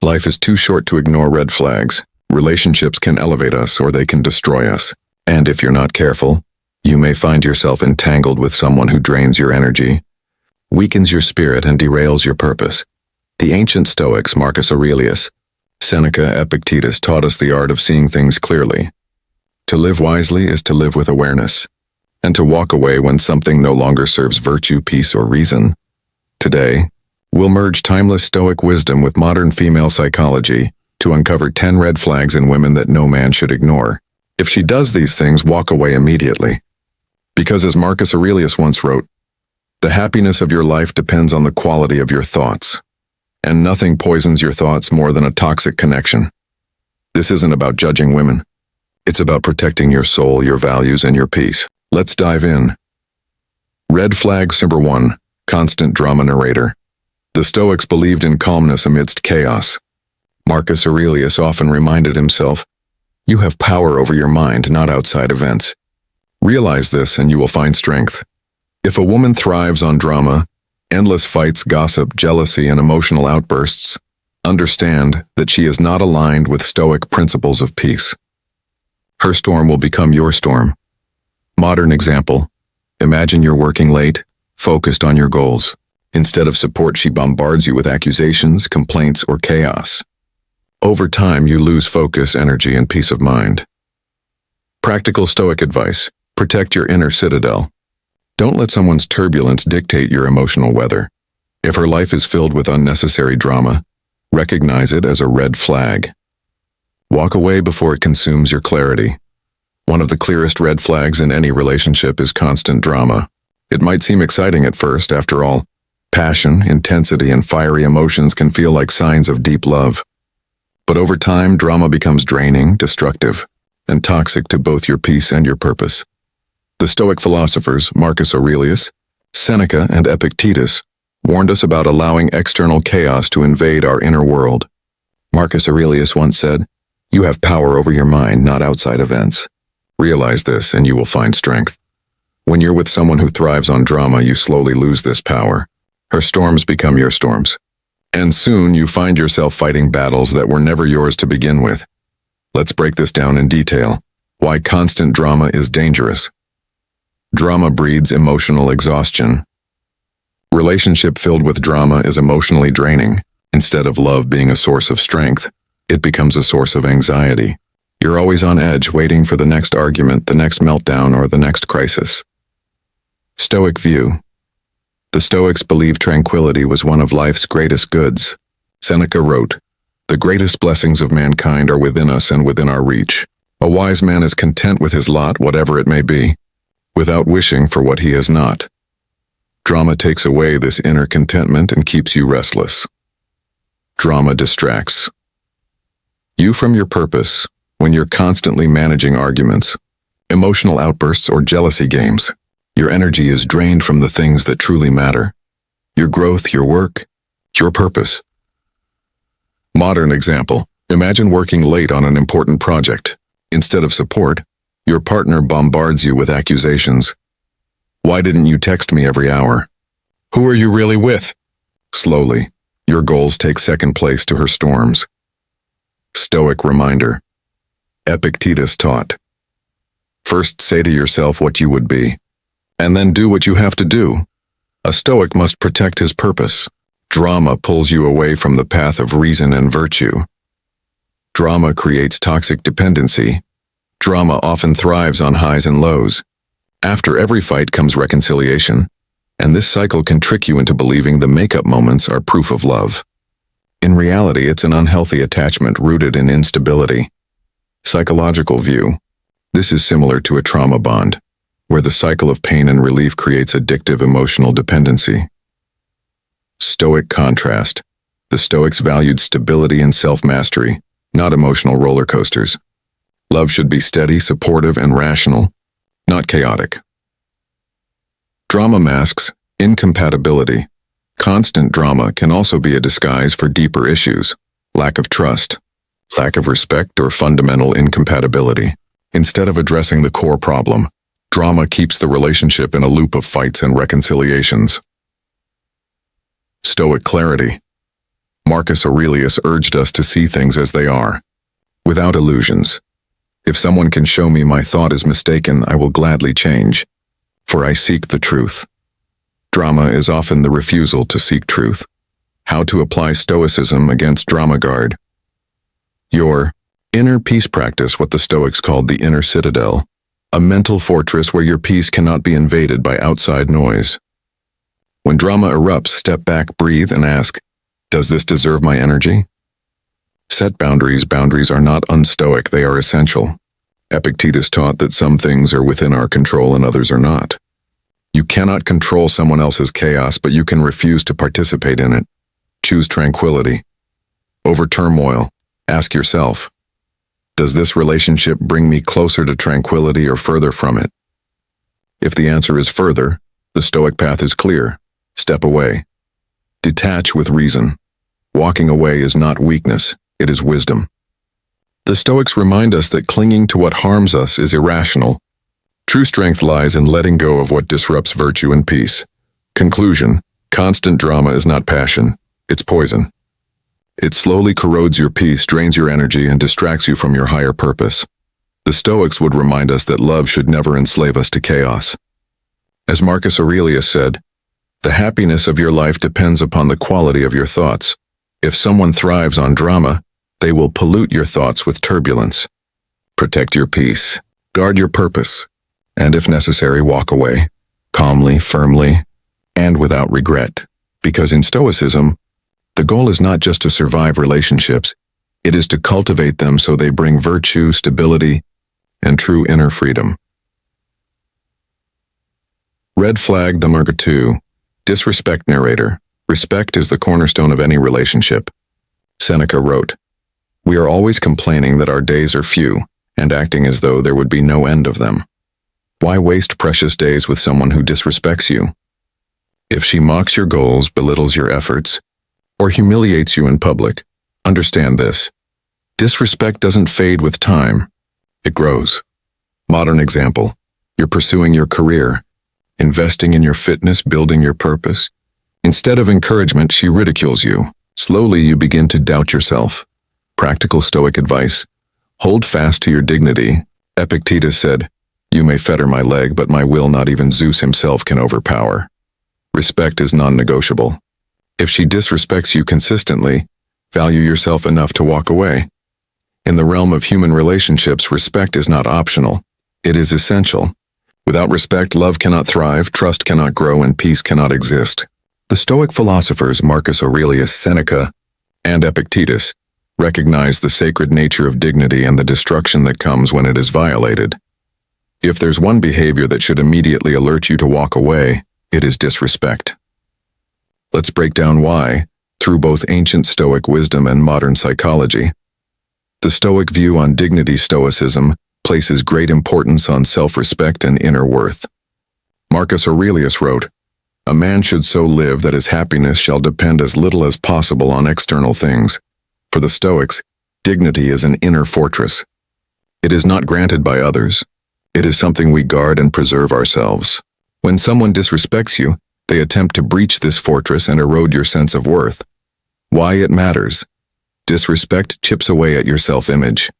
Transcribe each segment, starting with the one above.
Life is too short to ignore red flags. Relationships can elevate us or they can destroy us. And if you're not careful, you may find yourself entangled with someone who drains your energy, weakens your spirit, and derails your purpose. The ancient Stoics, Marcus Aurelius, Seneca, Epictetus taught us the art of seeing things clearly. To live wisely is to live with awareness, and to walk away when something no longer serves virtue, peace, or reason. Today, we'll merge timeless Stoic wisdom with modern female psychology to uncover 10 red flags in women that no man should ignore. If she does these things, walk away immediately. Because as Marcus Aurelius once wrote, the happiness of your life depends on the quality of your thoughts, and nothing poisons your thoughts more than a toxic connection. This isn't about judging women. It's about protecting your soul, your values, and your peace. Let's dive in. Red flag number 1, constant drama narrator. The Stoics believed in calmness amidst chaos. Marcus Aurelius often reminded himself, you have power over your mind, not outside events. Realize this and you will find strength. If a woman thrives on drama, endless fights, gossip, jealousy, and emotional outbursts, understand that she is not aligned with Stoic principles of peace. Her storm will become your storm. Modern example. Imagine you're working late, focused on your goals. Instead of support, she bombards you with accusations, complaints, or chaos. Over time, you lose focus, energy, and peace of mind. Practical Stoic advice. Protect your inner citadel. Don't let someone's turbulence dictate your emotional weather. If her life is filled with unnecessary drama, recognize it as a red flag. Walk away before it consumes your clarity. One of the clearest red flags in any relationship is constant drama. It might seem exciting at first, after all. Passion, intensity, and fiery emotions can feel like signs of deep love. But over time, drama becomes draining, destructive, and toxic to both your peace and your purpose. The Stoic philosophers, Marcus Aurelius, Seneca, and Epictetus, warned us about allowing external chaos to invade our inner world. Marcus Aurelius once said, you have power over your mind, not outside events. Realize this and you will find strength. When you're with someone who thrives on drama, you slowly lose this power. Her storms become your storms. And soon you find yourself fighting battles that were never yours to begin with. Let's break this down in detail. Why constant drama is dangerous. Drama breeds emotional exhaustion. Relationship filled with drama is emotionally draining. Instead of love being a source of strength, it becomes a source of anxiety. You're always on edge, waiting for the next argument, the next meltdown, or the next crisis. Stoic view. The Stoics believed tranquility was one of life's greatest goods. Seneca wrote, the greatest blessings of mankind are within us and within our reach. A wise man is content with his lot, whatever it may be, without wishing for what he has not. Drama takes away this inner contentment and keeps you restless. Drama distracts you from your purpose when you're constantly managing arguments, emotional outbursts, or jealousy games. Your energy is drained from the things that truly matter. Your growth, your work, your purpose. Modern example. Imagine working late on an important project. Instead of support, your partner bombards you with accusations. Why didn't you text me every hour? Who are you really with? Slowly, your goals take second place to her storms. Stoic reminder. Epictetus taught. First say to yourself what you would be, and then do what you have to do. A Stoic must protect his purpose. Drama pulls you away from the path of reason and virtue. Drama creates toxic dependency. Drama often thrives on highs and lows. After every fight comes reconciliation, and this cycle can trick you into believing the makeup moments are proof of love. In reality, it's an unhealthy attachment rooted in instability. Psychological view. This is similar to a trauma bond, where the cycle of pain and relief creates addictive emotional dependency. Stoic contrast. The Stoics valued stability and self-mastery, not emotional roller coasters. Love should be steady, supportive, and rational, not chaotic. Drama masks incompatibility. Constant drama can also be a disguise for deeper issues, lack of trust, lack of respect, or fundamental incompatibility. Instead of addressing the core problem, drama keeps the relationship in a loop of fights and reconciliations. Stoic clarity. Marcus Aurelius urged us to see things as they are, without illusions. If someone can show me my thought is mistaken, I will gladly change, for I seek the truth. Drama is often the refusal to seek truth. How to apply Stoicism against drama guard. Your inner peace practice, what the Stoics called the inner citadel, a mental fortress where your peace cannot be invaded by outside noise. When drama erupts, step back, breathe, and ask, does this deserve my energy? Set boundaries. Boundaries are not unstoic, they are essential. Epictetus taught that some things are within our control and others are not. You cannot control someone else's chaos, but you can refuse to participate in it. Choose tranquility. Over turmoil, ask yourself, does this relationship bring me closer to tranquility or further from it? If the answer is further, the Stoic path is clear. Step away. Detach with reason. Walking away is not weakness, it is wisdom. The Stoics remind us that clinging to what harms us is irrational. True strength lies in letting go of what disrupts virtue and peace. Conclusion: constant drama is not passion, it's poison. It slowly corrodes your peace, drains your energy, and distracts you from your higher purpose. The Stoics would remind us that love should never enslave us to chaos. As Marcus Aurelius said, the happiness of your life depends upon the quality of your thoughts. If someone thrives on drama, they will pollute your thoughts with turbulence. Protect your peace, guard your purpose, and if necessary, walk away, calmly, firmly, and without regret. Because in Stoicism, the goal is not just to survive relationships, it is to cultivate them so they bring virtue, stability, and true inner freedom. Red flag number 2. Disrespect narrator. Respect is the cornerstone of any relationship. Seneca wrote, "We are always complaining that our days are few, and acting as though there would be no end of them. Why waste precious days with someone who disrespects you? If she mocks your goals, belittles your efforts, or humiliates you in public, understand this. Disrespect doesn't fade with time. It grows. Modern example, you're pursuing your career, investing in your fitness, building your purpose. Instead of encouragement, she ridicules you. Slowly, you begin to doubt yourself. Practical Stoic advice: hold fast to your dignity. Epictetus said, "You may fetter my leg, but my will not even Zeus himself can overpower." Respect is non-negotiable. If she disrespects you consistently, value yourself enough to walk away. In the realm of human relationships, respect is not optional. It is essential. Without respect, love cannot thrive, trust cannot grow, and peace cannot exist. The Stoic philosophers Marcus Aurelius, Seneca, and Epictetus recognize the sacred nature of dignity and the destruction that comes when it is violated. If there's one behavior that should immediately alert you to walk away, it is disrespect. Let's break down why, through both ancient Stoic wisdom and modern psychology. The Stoic view on dignity. Stoicism places great importance on self-respect and inner worth. Marcus Aurelius wrote, "A man should so live that his happiness shall depend as little as possible on external things." For the Stoics, dignity is an inner fortress. It is not granted by others. It is something we guard and preserve ourselves. When someone disrespects you, they attempt to breach this fortress and erode your sense of worth. Why it matters. Disrespect chips away at your self-image.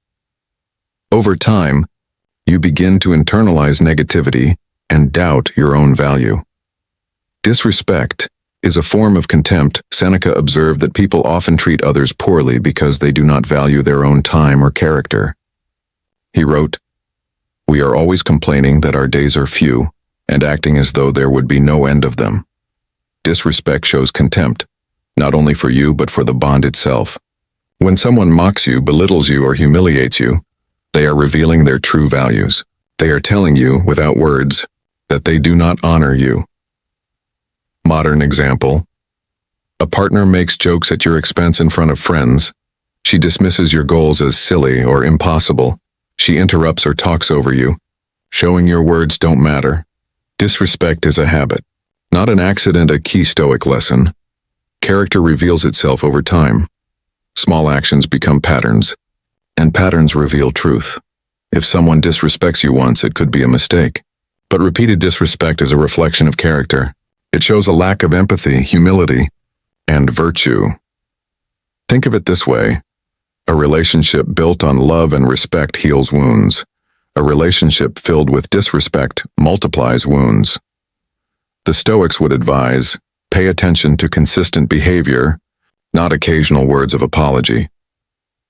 Over time, you begin to internalize negativity and doubt your own value. Disrespect is a form of contempt. Seneca observed that people often treat others poorly because they do not value their own time or character. He wrote, "We are always complaining that our days are few, and acting as though there would be no end of them." Disrespect shows contempt, not only for you but for the bond itself. When someone mocks you, belittles you, or humiliates you, they are revealing their true values. They are telling you, without words, that they do not honor you. Modern example: a partner makes jokes at your expense in front of friends. She dismisses your goals as silly or impossible. She interrupts or talks over you, showing your words don't matter. Disrespect is a habit, not an accident. A key Stoic lesson: character reveals itself over time. Small actions become patterns, and patterns reveal truth. If someone disrespects you once, it could be a mistake. But repeated disrespect is a reflection of character. It shows a lack of empathy, humility, and virtue. Think of it this way. A relationship built on love and respect heals wounds. A relationship filled with disrespect multiplies wounds. The Stoics would advise, pay attention to consistent behavior, not occasional words of apology.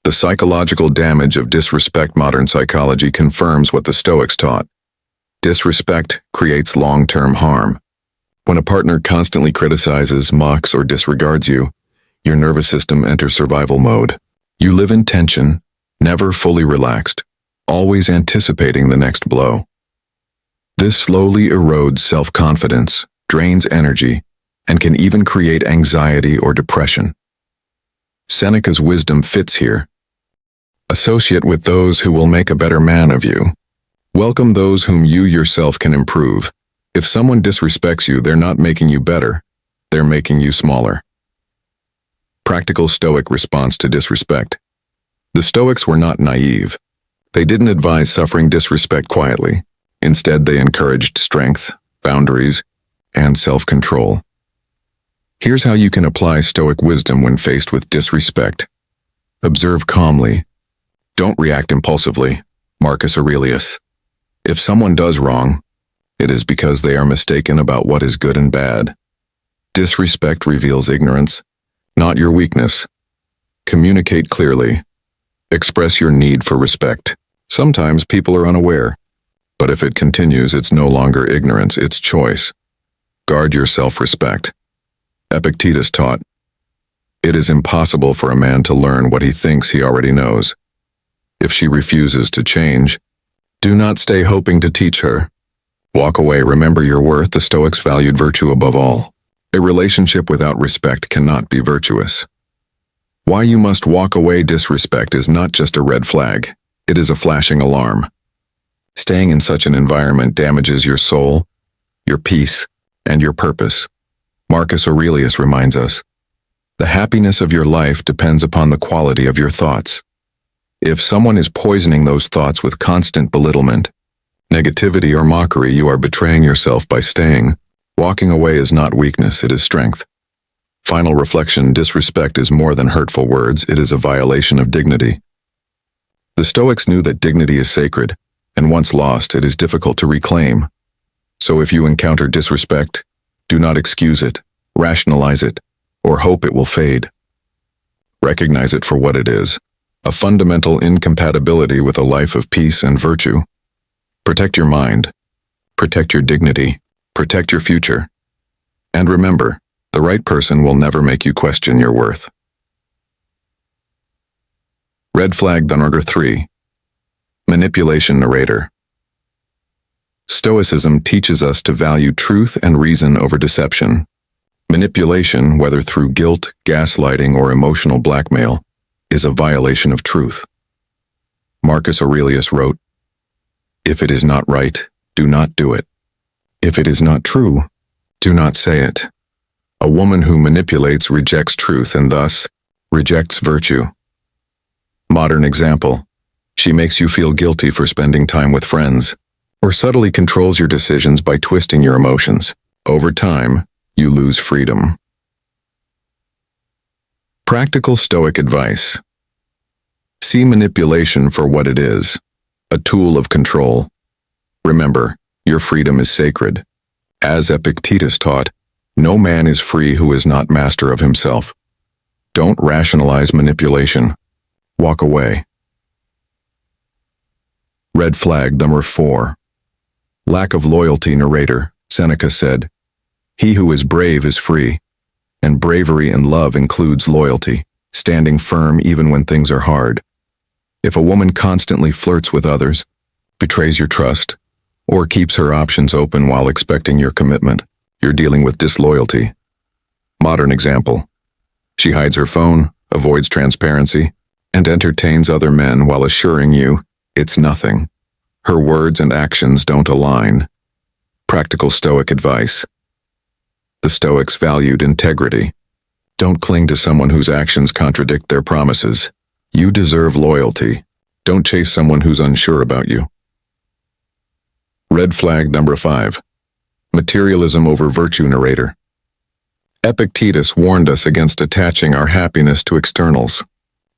The psychological damage of disrespect. Modern psychology confirms what the Stoics taught. Disrespect creates long-term harm. When a partner constantly criticizes, mocks, or disregards you, your nervous system enters survival mode. You live in tension, never fully relaxed, always anticipating the next blow. This slowly erodes self-confidence, drains energy, and can even create anxiety or depression. Seneca's wisdom fits here. Associate with those who will make a better man of you. Welcome those whom you yourself can improve. If someone disrespects you, they're not making you better, they're making you smaller. Practical Stoic response to disrespect. The Stoics were not naive. They didn't advise suffering disrespect quietly. Instead, they encouraged strength, boundaries, and self-control. Here's how you can apply Stoic wisdom when faced with disrespect. Observe calmly. Don't react impulsively. Marcus Aurelius. If someone does wrong, it is because they are mistaken about what is good and bad. Disrespect reveals ignorance, not your weakness. Communicate clearly. Express your need for respect. Sometimes people are unaware, but if it continues, it's no longer ignorance, it's choice. Guard your self-respect. Epictetus taught, "It is impossible for a man to learn what he thinks he already knows. If she refuses to change, do not stay hoping to teach her. Walk away, remember your worth." The Stoics valued virtue above all. A relationship without respect cannot be virtuous. Why you must walk away. Disrespect is not just a red flag, it is a flashing alarm. Staying in such an environment damages your soul, your peace, and your purpose. Marcus Aurelius reminds us, the happiness of your life depends upon the quality of your thoughts. If someone is poisoning those thoughts with constant belittlement, negativity, or mockery, you are betraying yourself by staying. Walking away is not weakness, it is strength. Final reflection. Disrespect is more than hurtful words, it is a violation of dignity. The Stoics knew that dignity is sacred, and once lost, it is difficult to reclaim. So if you encounter disrespect, do not excuse it, rationalize it, or hope it will fade. Recognize it for what it is, a fundamental incompatibility with a life of peace and virtue. Protect your mind, protect your dignity, protect your future. And remember, the right person will never make you question your worth. Red flag number 3. Manipulation. Narrator. Stoicism teaches us to value truth and reason over deception. Manipulation, whether through guilt, gaslighting, or emotional blackmail, is a violation of truth. Marcus Aurelius wrote, "If it is not right, do not do it. If it is not true, do not say it." A woman who manipulates rejects truth and thus rejects virtue. Modern example. She makes you feel guilty for spending time with friends, or subtly controls your decisions by twisting your emotions. Over time, you lose freedom. Practical Stoic advice. See manipulation for what it is, a tool of control. Remember, your freedom is sacred. As Epictetus taught, no man is free who is not master of himself. Don't rationalize manipulation. Walk away. Red flag number 4. Lack of loyalty. Narrator. Seneca said, "He who is brave is free," and bravery in love includes loyalty, standing firm even when things are hard. If a woman constantly flirts with others, betrays your trust, or keeps her options open while expecting your commitment, you're dealing with disloyalty. Modern example. She hides her phone, avoids transparency, and entertains other men while assuring you it's nothing. Her words and actions don't align. Practical Stoic advice. The Stoics valued integrity. Don't cling to someone whose actions contradict their promises. You deserve loyalty. Don't chase someone who's unsure about you. Red flag number 5. Materialism over virtue. Narrator. Epictetus warned us against attaching our happiness to externals.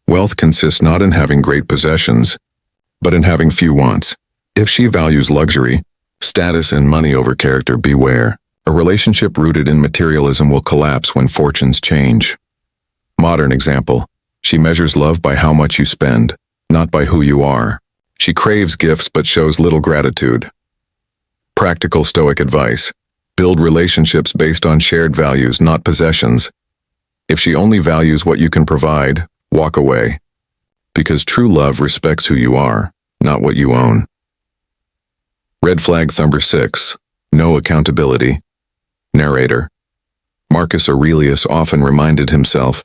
Wealth consists not in having great possessions, but in having few wants. If she values luxury, status, and money over character, beware. A relationship rooted in materialism will collapse when fortunes change. Modern example. She measures love by how much you spend, not by who you are. She craves gifts but shows little gratitude. Practical Stoic advice. Build relationships based on shared values, not possessions. If she only values what you can provide, walk away. Because true love respects who you are, not what you own. Red flag number 6. No accountability. Narrator. Marcus Aurelius often reminded himself,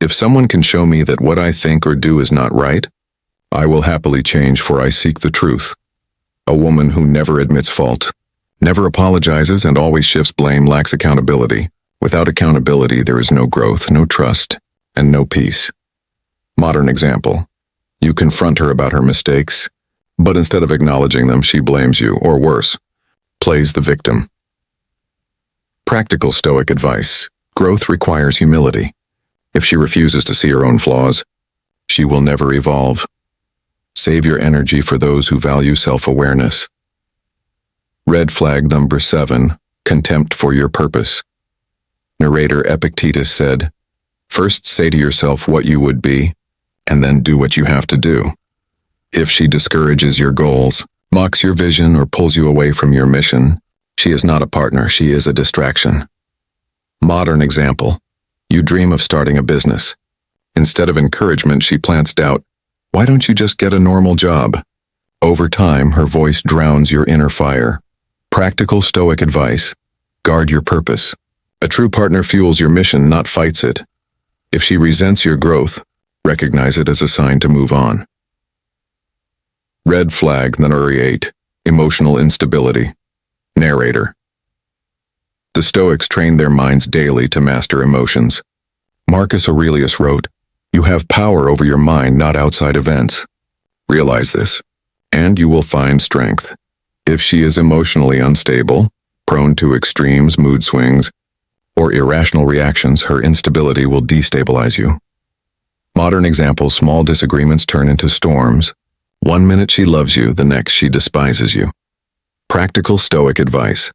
"If someone can show me that what I think or do is not right, I will happily change, for I seek the truth." A woman who never admits fault, never apologizes, and always shifts blame lacks accountability. Without accountability, there is no growth, no trust, and no peace. Modern example. You confront her about her mistakes, but instead of acknowledging them, she blames you, or worse, plays the victim. Practical Stoic advice. Growth requires humility. If she refuses to see her own flaws, she will never evolve. Save your energy for those who value self-awareness. Red flag number 7. Contempt for your purpose. Narrator Epictetus said, "First say to yourself what you would be, and then do what you have to do." If she discourages your goals, mocks your vision, or pulls you away from your mission, she is not a partner, she is a distraction. Modern example. You dream of starting a business. Instead of encouragement, she plants doubt. "Why don't you just get a normal job?" Over time, her voice drowns your inner fire. Practical Stoic advice. Guard your purpose. A true partner fuels your mission, not fights it. If she resents your growth, recognize it as a sign to move on. Red flag number 8. Emotional instability. Narrator. The Stoics trained their minds daily to master emotions. Marcus Aurelius wrote, "You have power over your mind, not outside events." Realize this, and you will find strength. If she is emotionally unstable, prone to extremes, mood swings, or irrational reactions, her instability will destabilize you. Modern example. Small disagreements turn into storms. One minute she loves you, the next she despises you. Practical Stoic advice.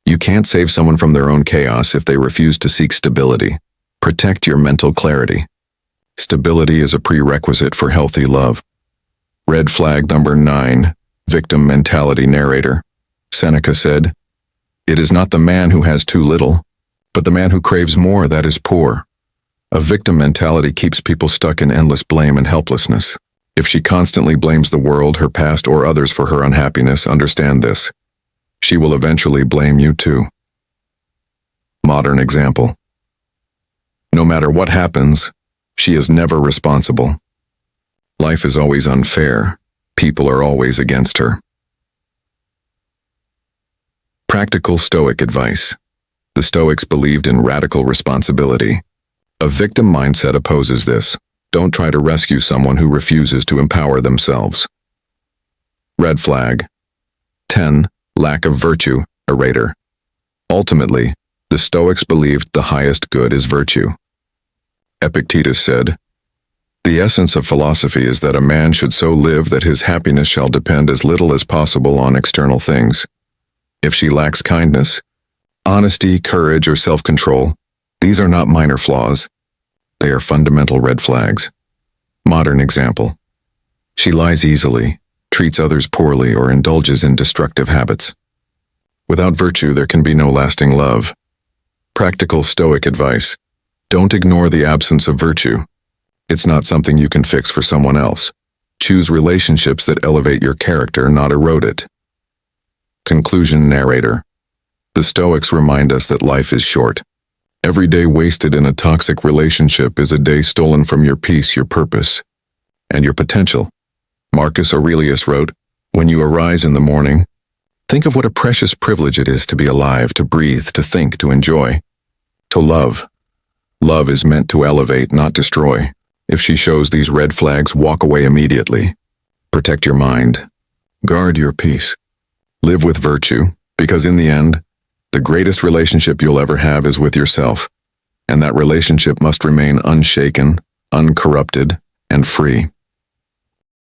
You can't save someone from their own chaos if they refuse to seek stability. Protect your mental clarity. Stability is a prerequisite for healthy love. Red flag number 9. Victim mentality. Narrator. Seneca said, "It is not the man who has too little, but the man who craves more that is poor." A victim mentality keeps people stuck in endless blame and helplessness. If she constantly blames the world, her past, or others for her unhappiness, understand this. She will eventually blame you too. Modern example. No matter what happens, she is never responsible. Life is always unfair. People are always against her. Practical Stoic advice. The Stoics believed in radical responsibility. A victim mindset opposes this. Don't try to rescue someone who refuses to empower themselves. Red flag. 10. Lack of virtue. Narrator. Ultimately, the Stoics believed the highest good is virtue. Epictetus said, "The essence of philosophy is that a man should so live that his happiness shall depend as little as possible on external things. If she lacks kindness, honesty, courage, or self-control, these are not minor flaws. They are fundamental red flags." Modern example. She lies easily, treats others poorly, or indulges in destructive habits. Without virtue, there can be no lasting love. Practical Stoic advice. Don't ignore the absence of virtue. It's not something you can fix for someone else. Choose relationships that elevate your character, not erode it. Conclusion. Narrator. The Stoics remind us that life is short. Every day wasted in a toxic relationship is a day stolen from your peace, your purpose, and your potential. Marcus Aurelius wrote, "When you arise in the morning, think of what a precious privilege it is to be alive, to breathe, to think, to enjoy, to love. Love is meant to elevate, not destroy. If she shows these red flags, walk away immediately. Protect your mind. Guard your peace. Live with virtue, because in the end, The greatest relationship you'll ever have is with yourself, and that relationship must remain unshaken, uncorrupted, and free.